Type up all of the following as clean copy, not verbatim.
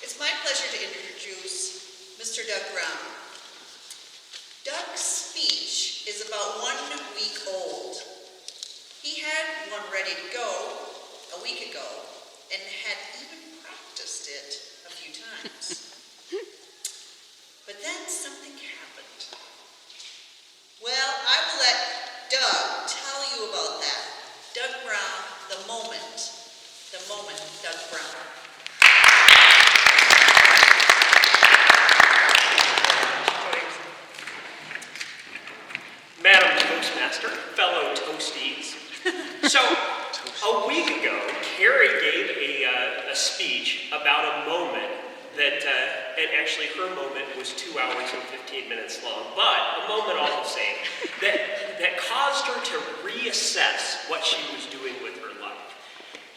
It's my pleasure to introduce Mr. Doug Brown. Doug's speech is about 1 week old. He had one ready to go a week ago and had even practiced it a few times. But then something happened. Well, I will let Doug tell you about that. Doug Brown, the moment Doug Brown. Madam Toastmaster, fellow Toasties. So, a week ago, Carrie gave a speech about a moment that, and actually her moment was 2 hours and 15 minutes long, but a moment all the same, that caused her to reassess what she was doing with her life.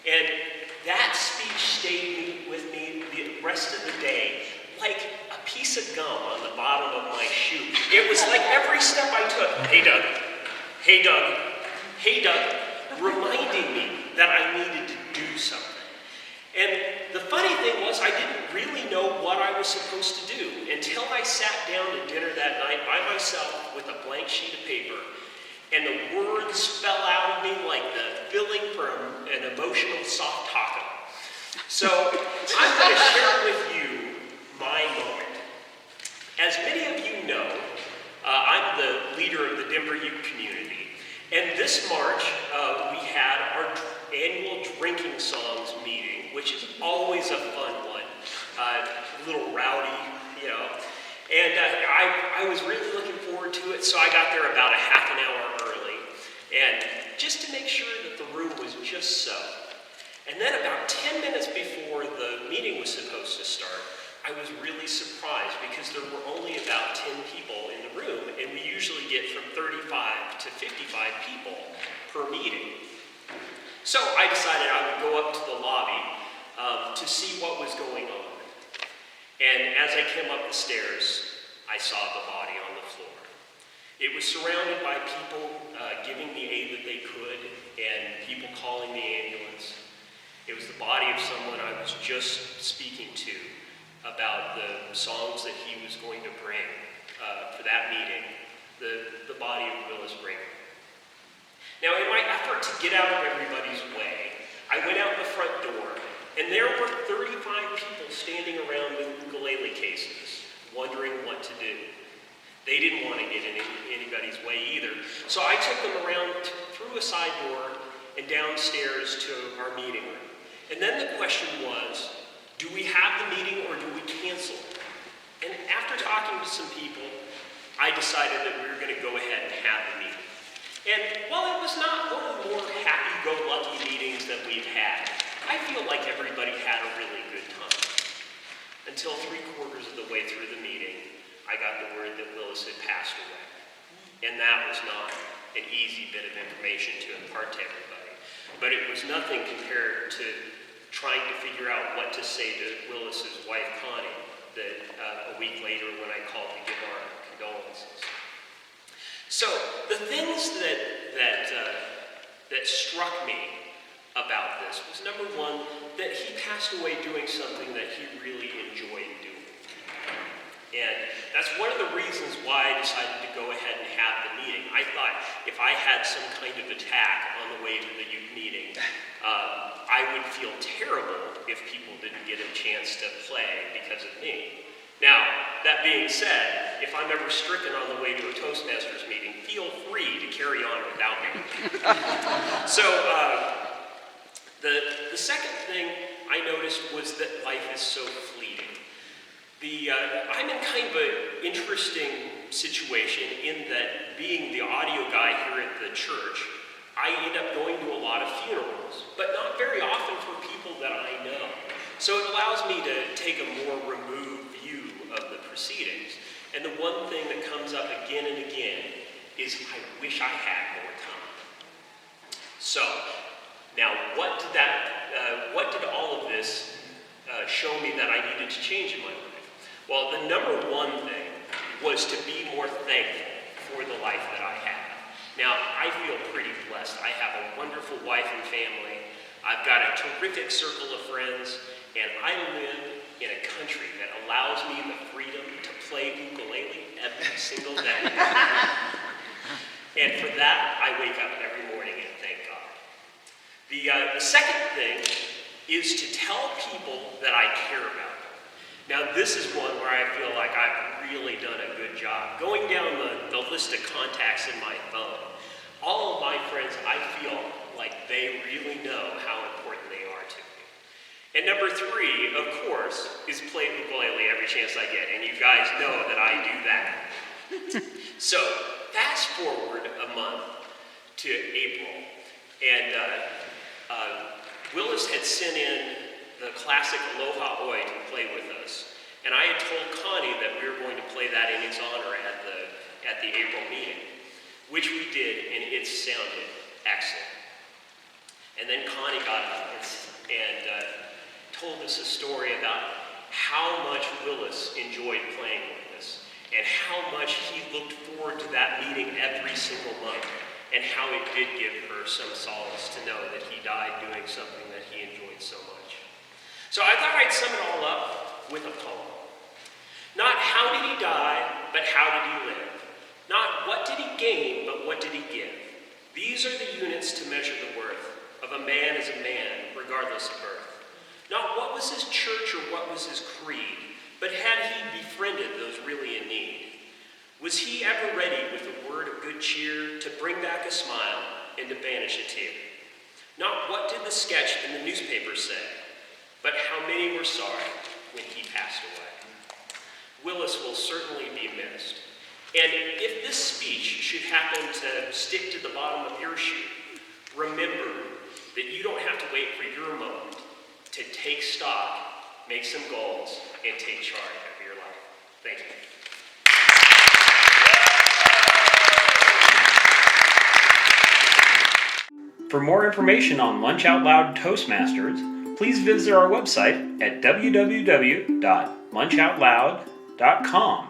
And that speech stayed with me the rest of the day like a piece of gum on the bottom of my shoe. It was like every step I took, hey Doug, hey Doug, hey Doug, reminding me that I needed to do something. And the funny thing was I didn't really know what I was supposed to do until I sat down to dinner that night by myself with a blank sheet of paper, and the words fell out of me like the filling for an emotional soft taco. So I'm going to share with you my moment. As many of you know, I'm the leader of the Denver Youth community, and this March we had our annual drinking songs meeting, which is always a fun one, a little rowdy, you know. And I was really looking forward to it, so I got there about a half an hour early, and just to make sure that the room was just so. And then about 10 minutes before the meeting was supposed to start, I was really surprised because there were only about 10 people in the room, and we usually get from 35 to 55 people per meeting. So I decided I would go up to the lobby to see what was going on. And as I came up the stairs, I saw the body on the floor. It was surrounded by people giving the aid that they could and people calling the ambulance. It was the body of someone I was just speaking to about the songs that he was going to bring for that meeting, the body of Willis Bringer. Now, in my effort to get out of everybody's way, I went out the front door, and there were 35 people standing around with ukulele cases, wondering what to do. They didn't want to get in anybody's way either. So I took them around through a side door and downstairs to our meeting room. And then the question was, do we have the meeting or do we cancel it? And after talking to some people, I decided that we were going to go ahead and have the meeting. And while it was not one of the more happy-go-lucky meetings that we've had, I feel like everybody had a really good time. Until 3/4 of the way through the meeting, I got the word that Willis had passed away. And that was not an easy bit of information to impart to everybody. But it was nothing compared to trying to figure out what to say to Willis's wife, Connie, that a week later when I called to give our condolences. So the things that struck me about this was, number one, that he passed away doing something that he really enjoyed doing. And that's one of the reasons why I decided to go ahead and have the meeting. I thought if I had some kind of attack on the way to the youth meeting, I would feel terrible if people didn't get a chance to play because of me. Now, that being said, if I'm ever stricken on the way to a Toastmasters meeting, feel free to carry on without me. So, the second thing I noticed was that life is so fleeting. I'm in kind of an interesting situation in that, being the audio guy here at the church, I end up going to a lot of funerals, but not very often for people that I know. So it allows me to take a more removed view of the proceedings. And the one thing that comes up again and again is, I wish I had more time. So, now what did all of this show me that I needed to change in my life? Well, the number one thing was to be more thankful for the life that I have. Now, I feel pretty blessed. I have a wonderful wife and family. I've got a terrific circle of friends, and I live in a country country that allows me the freedom to play ukulele every single day. And for that, I wake up every morning and thank God. The second thing is to tell people that I care about them. Now, this is one where I feel like I've really done a good job. Going down the list of contacts in my phone, all of my friends, I feel like they really know how important they are to me. And number 3, of course, is play ukulele every chance I get, and you guys know that I do that. So, fast forward a month to April, and Willis had sent in the classic Aloha Oi to play with us. And I had told Connie that we were going to play that in his honor at the April meeting, which we did, and it sounded excellent. And then Connie got up and told us a story about how much Willis enjoyed playing with us, and how much he looked forward to that meeting every single month, and how it did give her some solace to know that he died doing something that he enjoyed so much. So I thought I'd sum it all up with a poem. Not how did he die, but how did he live? Not what did he gain, but what did he give? These are the units to measure the worth of a man as a man, regardless of birth. Not what was his church or what was his creed, but had he befriended those really in need? Was he ever ready with a word of good cheer to bring back a smile and to banish a tear? Not what did the sketch in the newspaper say, but how many were sorry when he passed away. Willis will certainly be missed. And if this speech should happen to stick to the bottom of your shoe, remember that you don't have to wait for your moment to take stock, make some goals, and take charge of your life. Thank you. For more information on Lunch Out Loud Toastmasters, please visit our website at www.lunchoutloud.com.